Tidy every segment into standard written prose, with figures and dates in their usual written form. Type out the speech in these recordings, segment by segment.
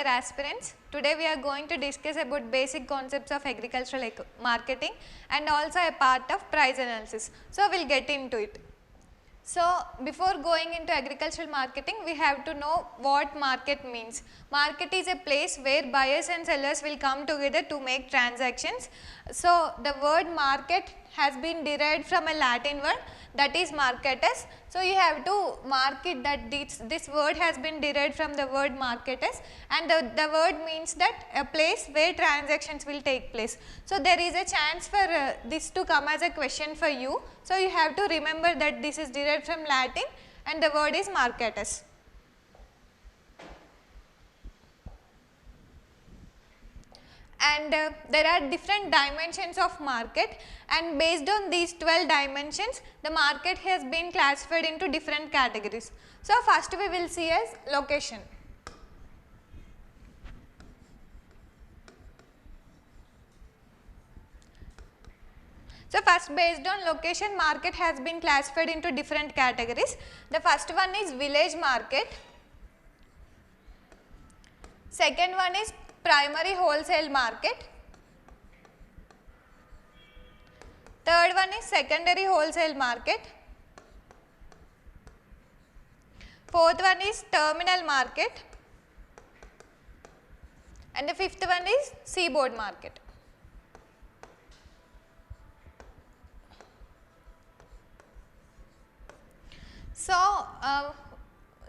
aspirants. Today we are going to discuss about basic concepts of agricultural marketing and also a part of price analysis. So, we will get into it. So, before going into agricultural marketing, we have to know what market means. Market is a place where buyers and sellers will come together to make transactions. So, the word market has been derived from a Latin word, that is marketus. So, you have to mark it that this word has been derived from the word marketus, and the word means that a place where transactions will take place. So, there is a chance for this to come as a question for you. So, you have to remember that this is derived from Latin and the word is marketus. And there are different dimensions of market, and based on these 12 dimensions the market has been classified into different categories. So, first we will see as location. So, first based on location market has been classified into different categories. The first one is village market, second one is primary wholesale market, third one is secondary wholesale market, fourth one is terminal market, and the fifth one is seaboard market.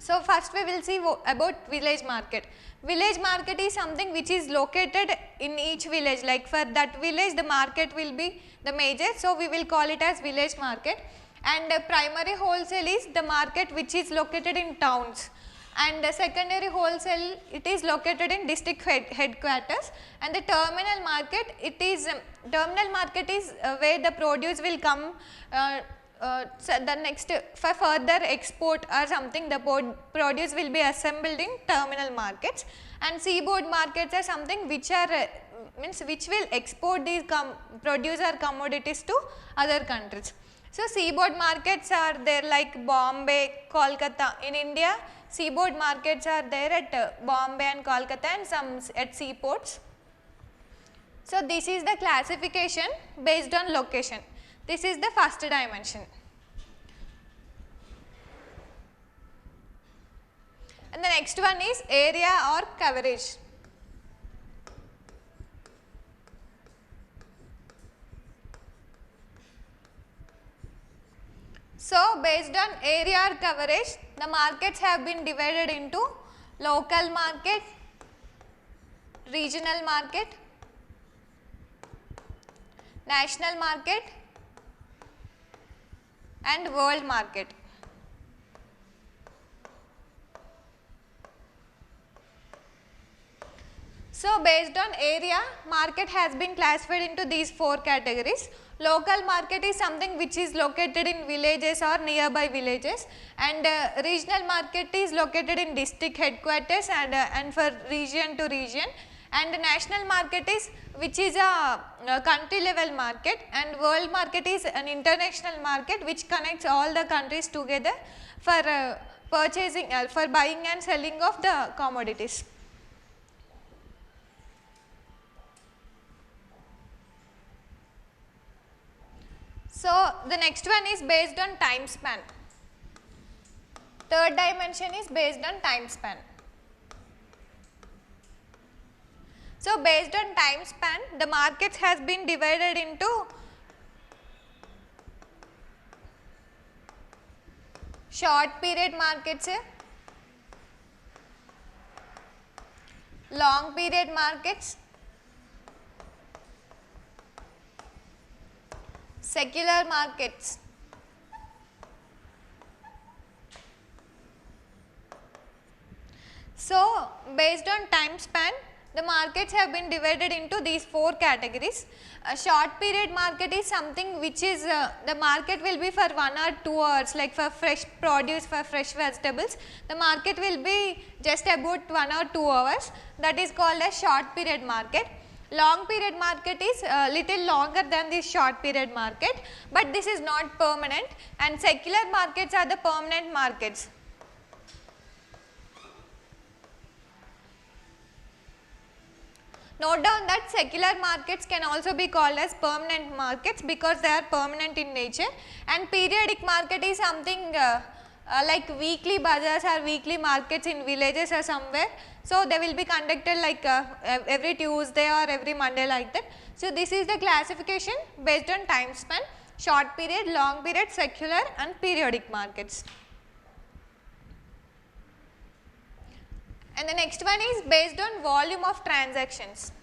So, first we will see about village market. Village market is something which is located in each village, like for that village the market will be the major. So, we will call it as village market, and primary wholesale is the market which is located in towns, and the secondary wholesale it is located in district headquarters, and the terminal market is where the produce will come so the next for further export or something, the produce will be assembled in terminal markets, and seaboard markets are something which are which will export these produce or commodities to other countries. So, seaboard markets are there like Bombay, Kolkata. In India, seaboard markets are there at Bombay and Kolkata and some at seaports. So, this is the classification based on location. This is the first dimension. And the next one is area or coverage. So, based on area or coverage, the markets have been divided into local market, regional market, national market, and world market. So, based on area, market has been classified into these 4 categories. Local market is something which is located in villages or nearby villages, and regional market is located in district headquarters and for region to region, and the national market is which is a country level market, and world market is an international market which connects all the countries together for purchasing for buying and selling of the commodities. So, the next one is based on time span. Third dimension is based on time span. So, based on time span, the markets has been divided into short period markets, long period markets, secular markets. So, based on time span, the markets have been divided into these 4 categories. A short period market is something which is the market will be for 1 or 2 hours, like for fresh produce, for fresh vegetables. The market will be just about 1 or 2 hours, that is called as short period market. Long period market is little longer than the short period market, but this is not permanent, and secular markets are the permanent markets. Note down that secular markets can also be called as permanent markets because they are permanent in nature, and periodic market is something like weekly bazaars or weekly markets in villages or somewhere. So, they will be conducted like every Tuesday or every Monday like that. So, this is the classification based on time span: short period, long period, secular and periodic markets. And the next one is based on volume of transactions.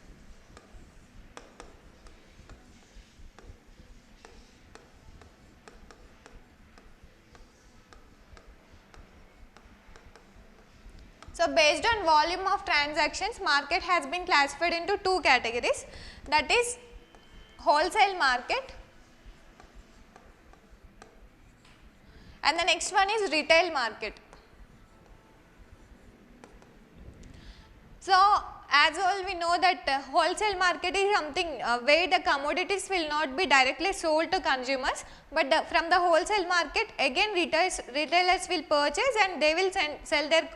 So, based on volume of transactions, market has been classified into two categories, that is wholesale market and the next one is retail market. So, as all we know that wholesale market is something where the commodities will not be directly sold to consumers, but from the wholesale market again retailers will purchase and they will sell their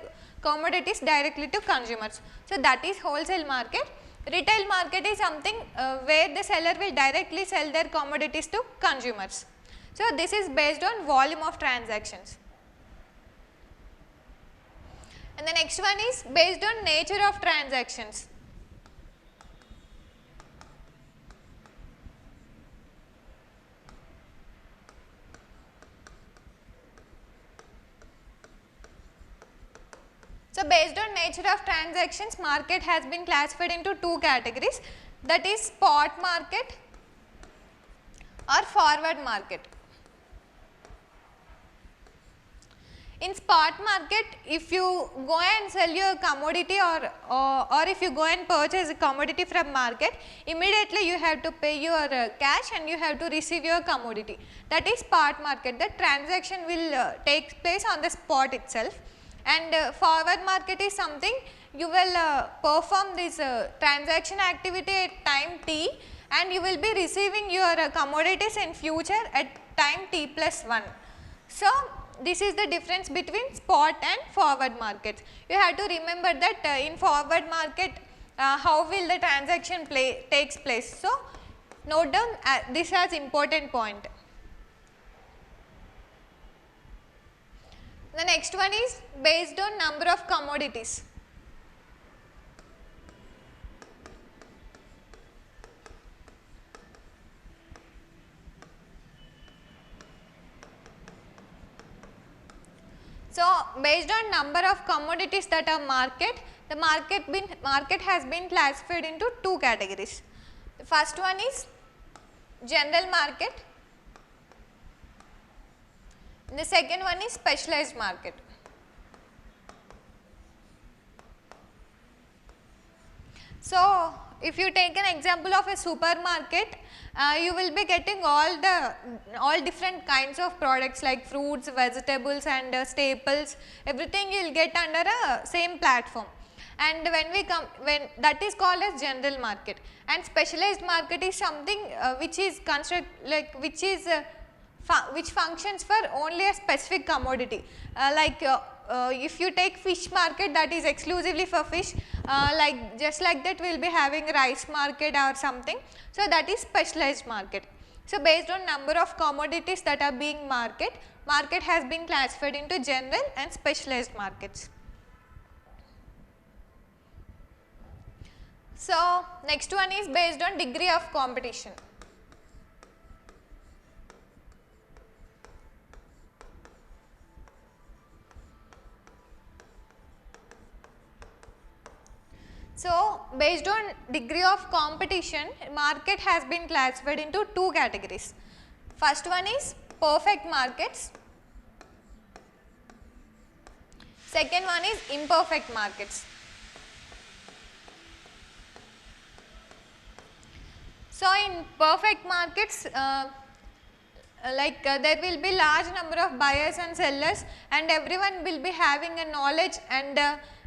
commodities directly to consumers. So, that is wholesale market. Retail market is something where the seller will directly sell their commodities to consumers. So, this is based on volume of transactions. And the next one is based on nature of transactions. So, based on nature of transactions, market has been classified into two categories, that is spot market or forward market. In spot market, if you go and sell your commodity or if you go and purchase a commodity from market, immediately you have to pay your cash and you have to receive your commodity. That is spot market. The transaction will take place on the spot itself. And forward market is something you will perform this transaction activity at time t and you will be receiving your commodities in future at time t plus 1. So, this is the difference between spot and forward markets. You have to remember that in forward market how will the transaction takes place. So, note down this as important point. The next one is based on number of commodities. So, based on number of commodities that are market, the market has been classified into two categories. The first one is general market, and the second one is specialized market. So, if you take an example of a supermarket, you will be getting all different kinds of products like fruits, vegetables and staples, everything you will get under a same platform. And when that is called as general market, and specialized market is something which functions for only a specific commodity. If you take fish market, that is exclusively for fish, just like that we will be having rice market or something. So, that is specialized market. So, based on number of commodities that are being market has been classified into general and specialized markets. So, next one is based on degree of competition. So, based on degree of competition, market has been classified into two categories. First one is perfect markets, second one is imperfect markets. So, in perfect markets, there will be large number of buyers and sellers, and everyone will be having a knowledge and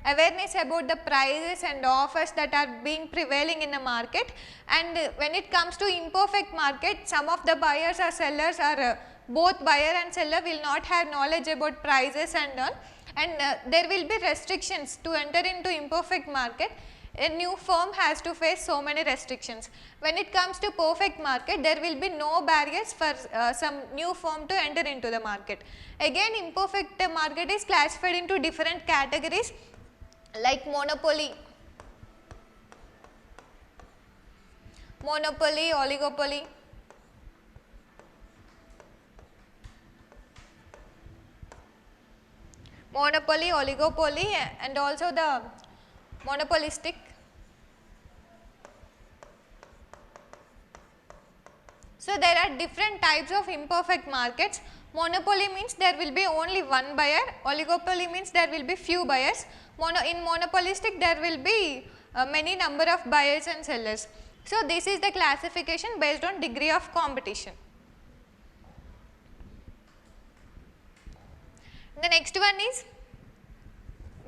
awareness about the prices and offers that are being prevailing in the market. And when it comes to imperfect market, some of the buyers or sellers are both buyer and seller will not have knowledge about prices and all, and there will be restrictions to enter into imperfect market. a new firm has to face so many restrictions. When it comes to perfect market, there will be no barriers for some new firm to enter into the market. Again, imperfect market is classified into different categories like monopoly, oligopoly, oligopoly, and also the monopolistic. So, there are different types of imperfect markets. Monopoly means there will be only one buyer, oligopoly means there will be few buyers, in monopolistic there will be many number of buyers and sellers. So, this is the classification based on degree of competition. The next one is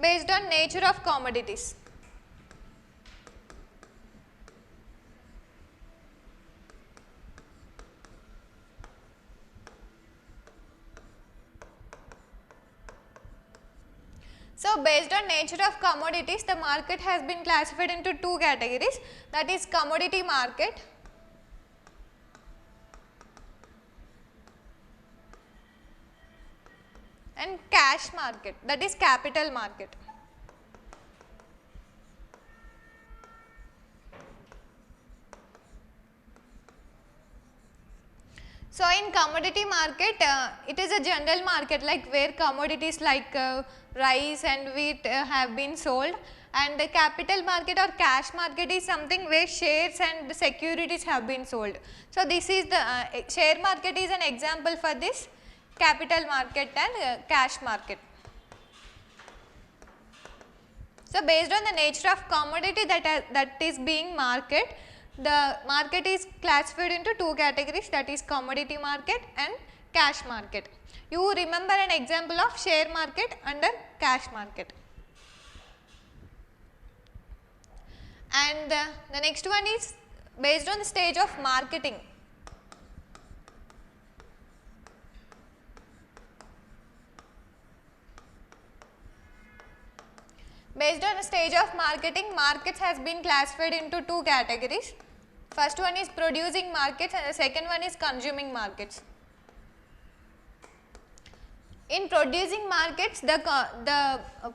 based on nature of commodities. So, based on nature of commodities, the market has been classified into two categories, that is commodity market and cash market, that is capital market. So, in commodity market, it is a general market like where commodities like rice and wheat have been sold, and the capital market or cash market is something where shares and securities have been sold. So, this is the share market is an example for this capital market and cash market. So, based on the nature of commodity that is being market, the market is classified into two categories, that is commodity market and cash market. You remember an example of share market under cash market. And the next one is based on the stage of marketing. Based on the stage of marketing, markets has been classified into two categories. First one is producing markets and the second one is consuming markets. In producing markets, the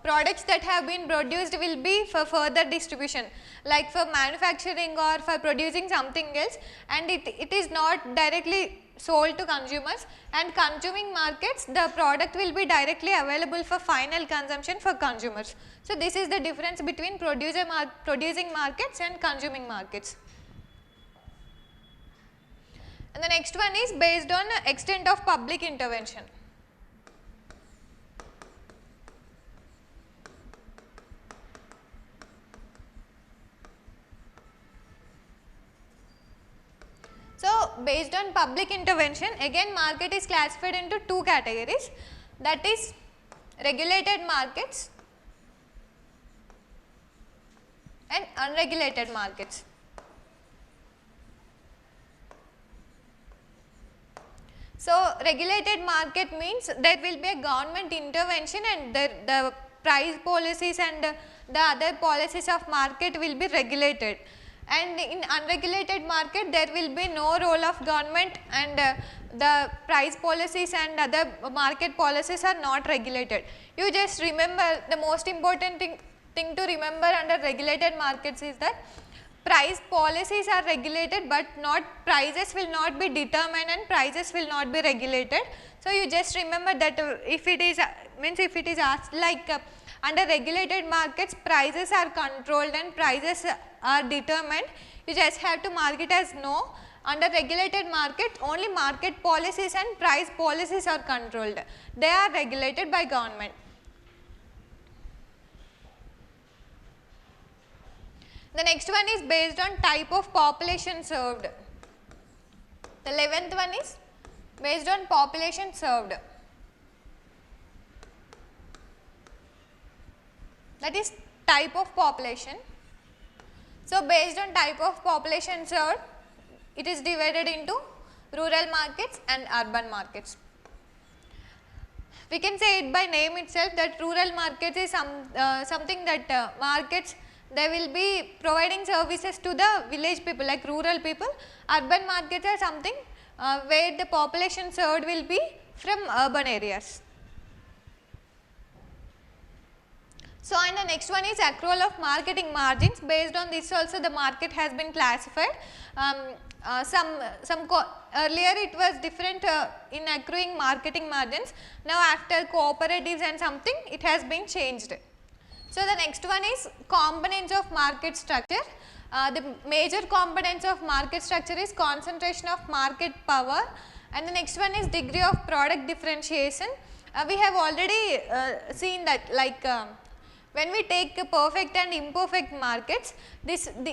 products that have been produced will be for further distribution, like for manufacturing or for producing something else, and it is not directly sold to consumers. And consuming markets, the product will be directly available for final consumption for consumers. So, this is the difference between producing markets and consuming markets. And the next one is based on extent of public intervention. So, based on public intervention, again market is classified into two categories, that is regulated markets and unregulated markets. So, regulated market means there will be a government intervention and the price policies and the other policies of market will be regulated. And in unregulated market, there will be no role of government and the price policies and other market policies are not regulated. You just remember the most important thing to remember under regulated markets is that price policies are regulated, but prices will not be determined and prices will not be regulated. So, you just remember that if it is asked like under regulated markets, prices are controlled and prices are determined, you just have to mark it as no. Under regulated market, only market policies and price policies are controlled, they are regulated by government. The next one is based on type of population served. The 11th one is based on population served, that is type of population. So, based on type of population served, it is divided into rural markets and urban markets. We can say it by name itself that rural markets is something that markets they will be providing services to the village people like rural people. Urban markets are something where the population served will be from urban areas. So, and the next one is accrual of marketing margins. Based on this also the market has been classified. Earlier it was different in accruing marketing margins. Now after cooperatives and something it has been changed. So the next one is components of market structure. The major components of market structure is concentration of market power, and the next one is degree of product differentiation. We have already seen that, like when we take perfect and imperfect markets,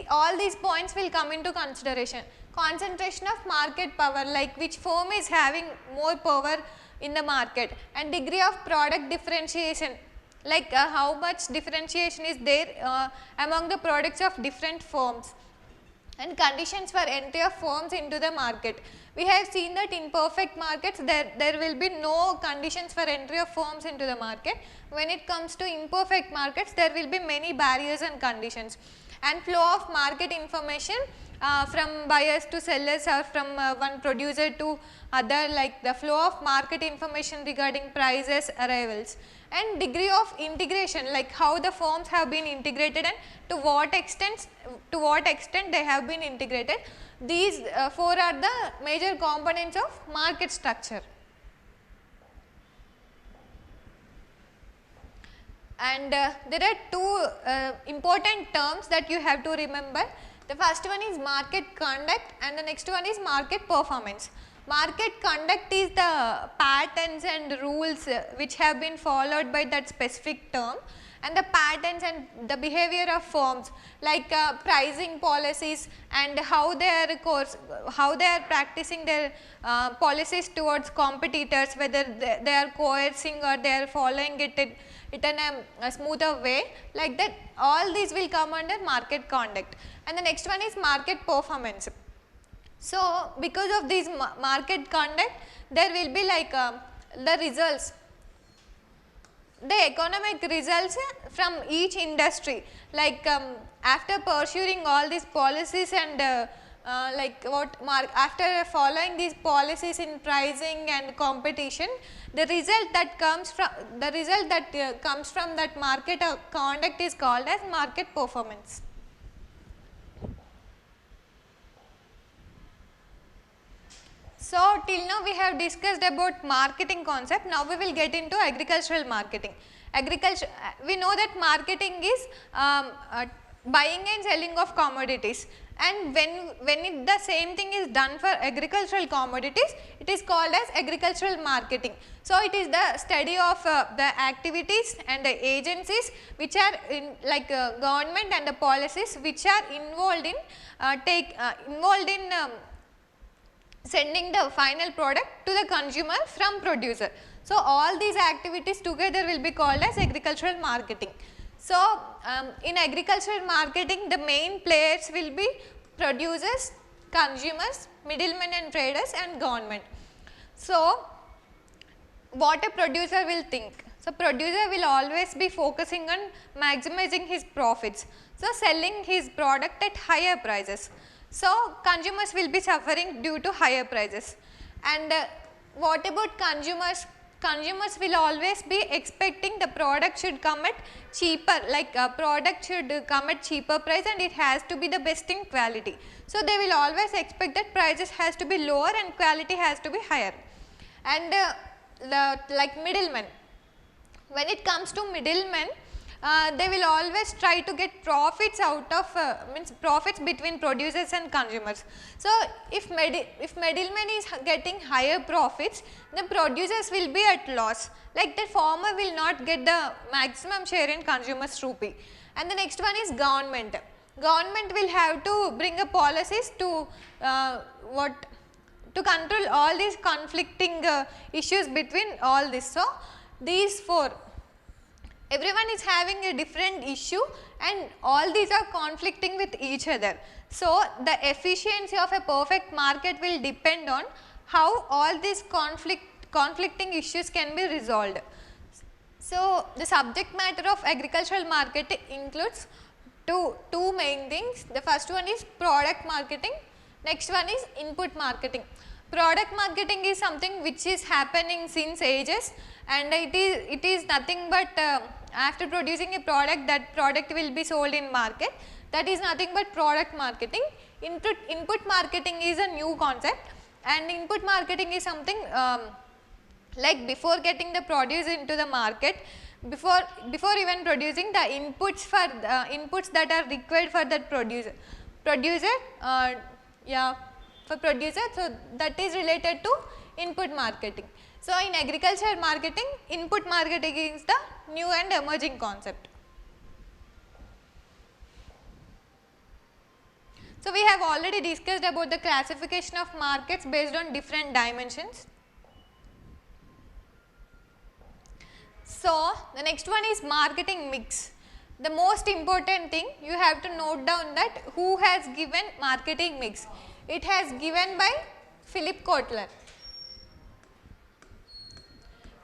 all these points will come into consideration. Concentration of market power, like which firm is having more power in the market, and degree of product differentiation, like how much differentiation is there among the products of different firms, and conditions for entry of firms into the market. We have seen that in perfect markets there will be no conditions for entry of firms into the market. When it comes to imperfect markets, there will be many barriers and conditions. And flow of market information from buyers to sellers, or from one producer to other, like the flow of market information regarding prices, arrivals, and degree of integration, like how the firms have been integrated and to what extent they have been integrated. These four are the major components of market structure. And there are two important terms that you have to remember. The first one is market conduct, and the next one is market performance. Market conduct is the patterns and rules which have been followed by that specific term, and the patterns and the behavior of firms, like pricing policies and how they are practicing their policies towards competitors, whether they are coercing or they are following it in a smoother way, like that. All these will come under market conduct. And the next one is market performance. So because of this market conduct, there will be like the results, the economic results from each industry, like after pursuing all these policies and after following these policies in pricing and competition, the result that comes from that market conduct is called as market performance. So till now we have discussed about marketing concept. Now we will get into agricultural marketing. We know that marketing is buying and selling of commodities, and when the same thing is done for agricultural commodities, it is called as agricultural marketing. So it is the study of the activities and the agencies which are in, like government, and the policies which are involved in sending the final product to the consumer from producer. So all these activities together will be called as agricultural marketing. So in agricultural marketing, the main players will be producers, consumers, middlemen and traders, and government. So what a producer will think? So producer will always be focusing on maximizing his profits, so selling his product at higher prices. So consumers will be suffering due to higher prices. And what about consumers? Consumers will always be expecting the product should come at cheaper, like a product should come at cheaper price, and it has to be the best in quality. So they will always expect that prices has to be lower and quality has to be higher. And like middlemen, when it comes to middlemen, they will always try to get profits out of profits between producers and consumers. So if middleman is getting higher profits, the producers will be at loss, like the farmer will not get the maximum share in consumers' rupee. And the next one is government. Government will have to bring a policies to to control all these conflicting issues between all this. So these four, everyone is having a different issue and all these are conflicting with each other. So the efficiency of a perfect market will depend on how all these conflicting issues can be resolved. So the subject matter of agricultural market includes two main things. The first one is product marketing, next one is input marketing. Product marketing is something which is happening since ages, and it is nothing but after producing a product, that product will be sold in market. That is nothing but product marketing. Input marketing is a new concept, and input marketing is something like before getting the produce into the market, before even producing, the inputs that are required for that producer, so that is related to input marketing. So in agriculture marketing, input marketing is the new and emerging concept. So we have already discussed about the classification of markets based on different dimensions. So the next one is marketing mix. The most important thing, you have to note down that who has given marketing mix. It has given by Philip Kotler.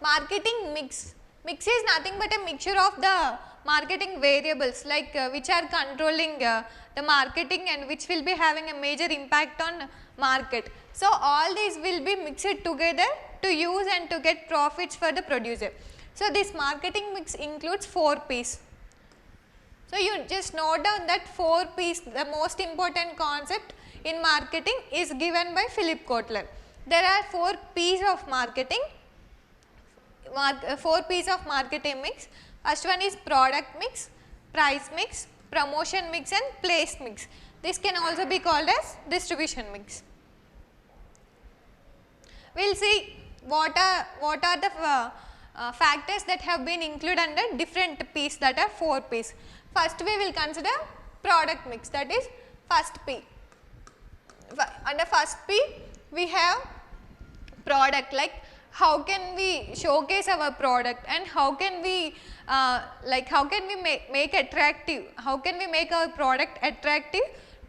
Marketing mix. Mix is nothing but a mixture of the marketing variables, like which are controlling the marketing and which will be having a major impact on market. So all these will be mixed together to use and to get profits for the producer. So this marketing mix includes 4 P's. So you just note down that 4 P's, the most important concept in marketing, is given by Philip Kotler. There are 4 P's of marketing. 4 P's of marketing mix. First one is product mix, price mix, promotion mix and place mix. This can also be called as distribution mix. We will see what are the factors that have been included under different P's, that are 4 P's. First we will consider product mix, that is first P. Under first P we have product, like how can we showcase our product and how can we make attractive, how can we make our product attractive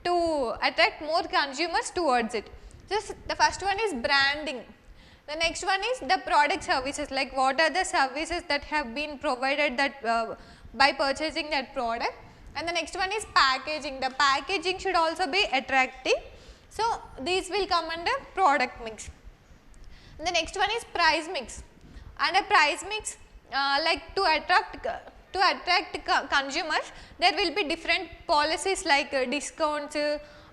to attract more consumers towards it. Just the first one is branding. The next one is the product services, like what are the services that have been provided that by purchasing that product. And the next one is packaging. The packaging should also be attractive. So these will come under product mix. And the next one is price mix. Under price mix, like to attract consumers, there will be different policies like discounts,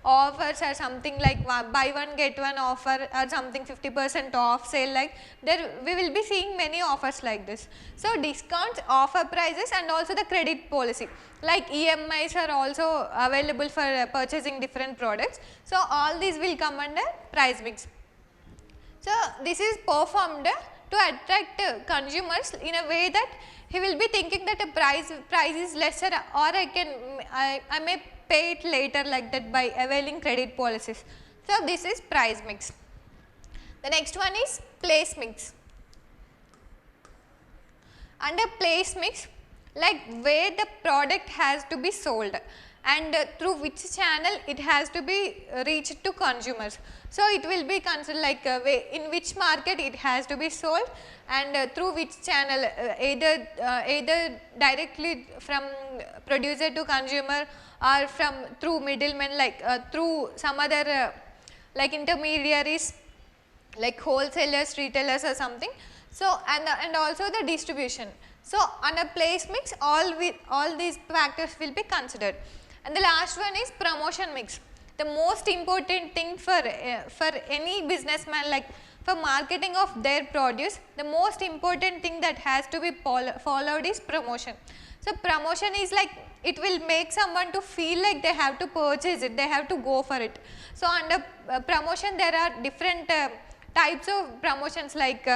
offers or something like buy one get one offer or something 50% off sale, like there we will be seeing many offers like this. So discounts, offer prices and also the credit policy, like EMIs are also available for purchasing different products. So all these will come under price mix. So this is performed to attract consumers in a way that he will be thinking that a price is lesser, or I may pay it later, like that, by availing credit policies. So this is price mix. The next one is place mix. Under place mix, like where the product has to be sold and through which channel it has to be reached to consumers. So it will be considered like in which market it has to be sold and through which channel, either directly from producer to consumer or through middlemen, like through some other like intermediaries like wholesalers, retailers or something. So and also the distribution. So under place mix, all these factors will be considered. And the last one is promotion mix. The most important thing for any businessman, like for marketing of their produce, the most important thing that has to be followed is promotion. So promotion is like, it will make someone to feel like they have to purchase it, they have to go for it. So under promotion there are different types of promotions, like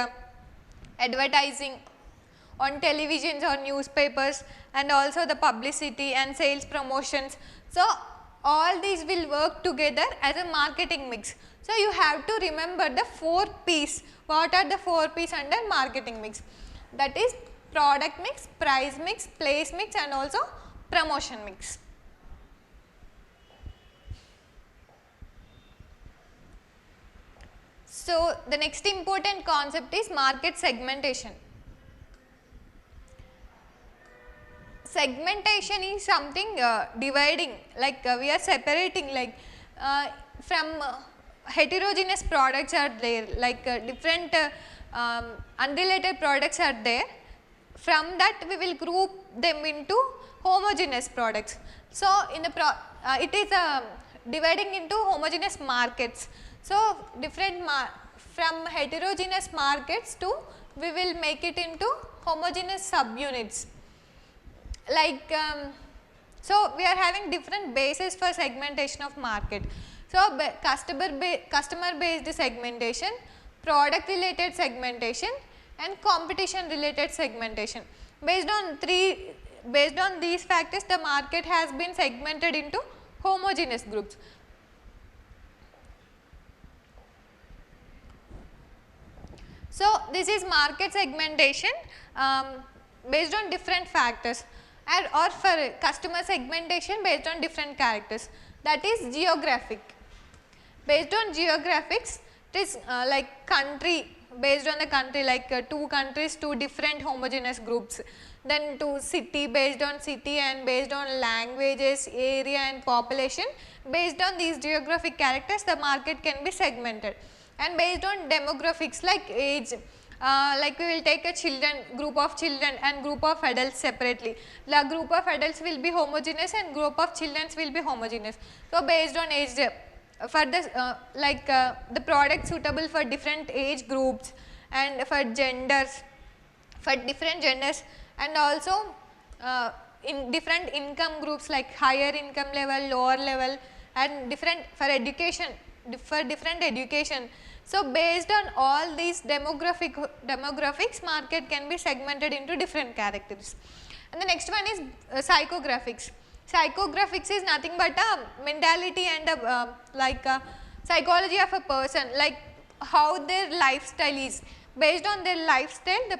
advertising on televisions or newspapers, and also the publicity and sales promotions. So all these will work together as a marketing mix. So you have to remember the 4 P's. What are the 4 P's under marketing mix? That is product mix, price mix, place mix and also promotion mix. So the next important concept is market segmentation. segmentation is something dividing, like we are separating, like from heterogeneous products are there, like different unrelated products are there. From that we will group them into homogeneous products. So in the it is dividing into homogeneous markets. So different from heterogeneous markets to we will make it into homogeneous subunits. Like so we are having different bases for segmentation of market. So customer based segmentation, product related segmentation, and competition related segmentation. Based on these factors, the market has been segmented into homogeneous groups. So this is market segmentation based on different factors, and or for customer segmentation based on different characters, that is geographic. Based on geographics, it is like country, based on the country, like two countries, two different homogeneous groups. Then to city, based on city, and based on languages, area and population. Based on these geographic characters, the market can be segmented. And based on demographics like age, like we will take a group of children and group of adults separately. The group of adults will be homogeneous and group of children will be homogeneous. So based on age, for this the product suitable for different age groups and for genders, for different genders, and also in different income groups like higher income level, lower level, and different for education, for different education. So based on all these demographics, market can be segmented into different characters. And the next one is psychographics. Psychographics is nothing but a mentality and a psychology of a person, like how their lifestyle is. Based on their lifestyle, the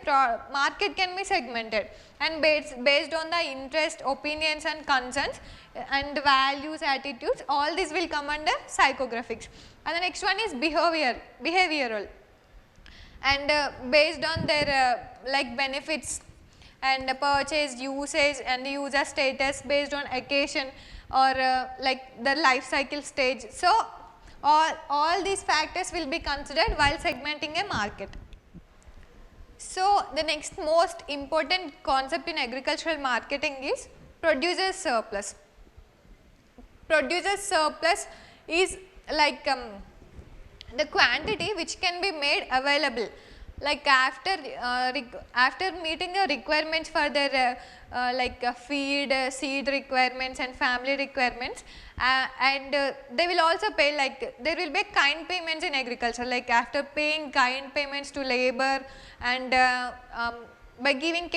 market can be segmented, and based on the interest, opinions and concerns and values, attitudes, all this will come under psychographics. And the next one is behavioral, and based on their like benefits and purchase, usage and user status, based on occasion or like the life cycle stage. So all these factors will be considered while segmenting a market. So the next most important concept in agricultural marketing is producer surplus. Producer surplus is like the quantity which can be made available, like after meeting the requirements for their feed, seed requirements and family requirements, and they will also pay, like there will be kind payments in agriculture, like after paying kind payments to labor and by giving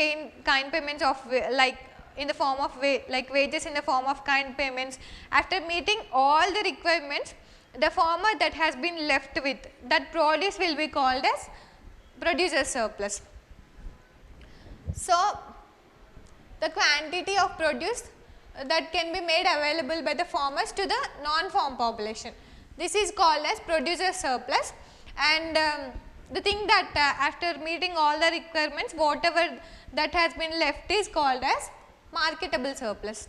kind payments of like in the form of wages in the form of kind payments, after meeting all the requirements, the farmer that has been left with that produce will be called as producer surplus. So the quantity of produce that can be made available by the farmers to the non-farm population, this is called as producer surplus. And the thing that after meeting all the requirements, whatever that has been left is called as marketable surplus.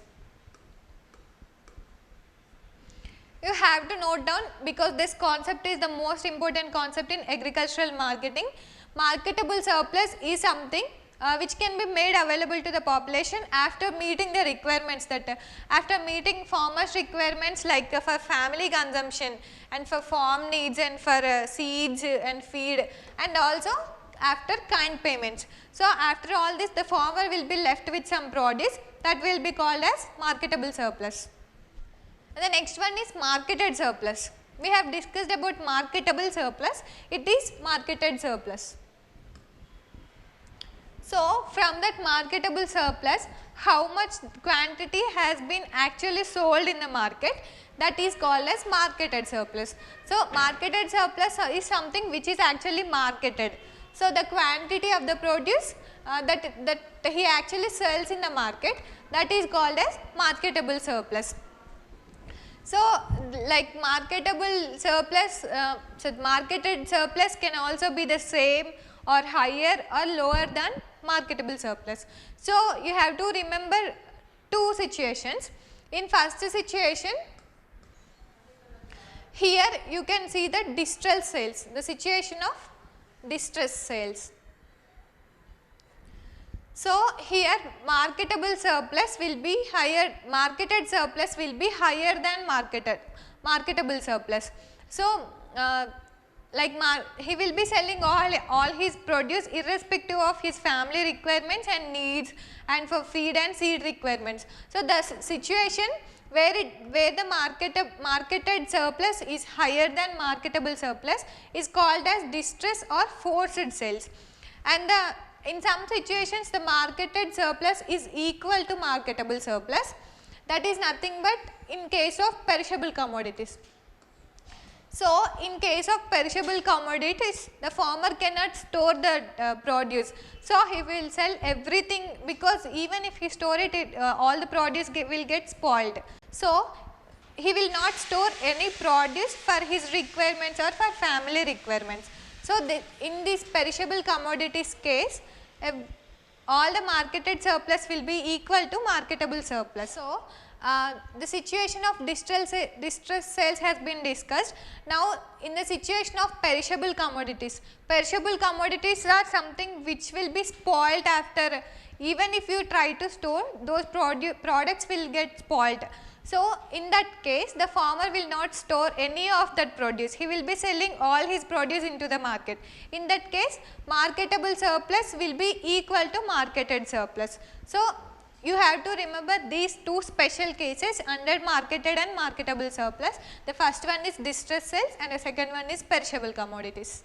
You have to note down, because this concept is the most important concept in agricultural marketing. Marketable surplus is something which can be made available to the population after meeting the requirements, that after meeting farmers requirements like for family consumption and for farm needs and for seeds and feed, and also after kind payments. So after all this, the farmer will be left with some produce that will be called as marketable surplus. And the next one is marketed surplus. We have discussed about marketable surplus, it is marketed surplus. So from that marketable surplus, how much quantity has been actually sold in the market, that is called as marketed surplus. So marketed surplus is something which is actually marketed. So the quantity of the produce that he actually sells in the market, that is called as marketable surplus. So like marketable surplus, so marketed surplus can also be the same or higher or lower than marketable surplus. So, you have to remember two situations. In first situation, here you can see the distress sales, the situation of distress sales. So, here marketable surplus will be higher, marketed surplus will be higher than marketable surplus. So, he will be selling all his produce irrespective of his family requirements and needs and for feed and seed requirements. So, the situation where the marketed surplus is higher than marketable surplus is called as distress or forced sales, and in some situations the marketed surplus is equal to marketable surplus. That is nothing but in case of perishable commodities. So, in case of perishable commodities, the farmer cannot store the produce. So, he will sell everything, because even if he store it, all the produce will get spoiled. So, he will not store any produce for his requirements or for family requirements. So, in this perishable commodities case, all the marketed surplus will be equal to marketable surplus. So, the situation of distress sales has been discussed. Now, in the situation of perishable commodities are something which will be spoiled after, even if you try to store, those products will get spoiled. So, in that case the farmer will not store any of that produce, he will be selling all his produce into the market. In that case marketable surplus will be equal to marketed surplus. So, you have to remember these two special cases under marketed and marketable surplus. The first one is distress sales and the second one is perishable commodities.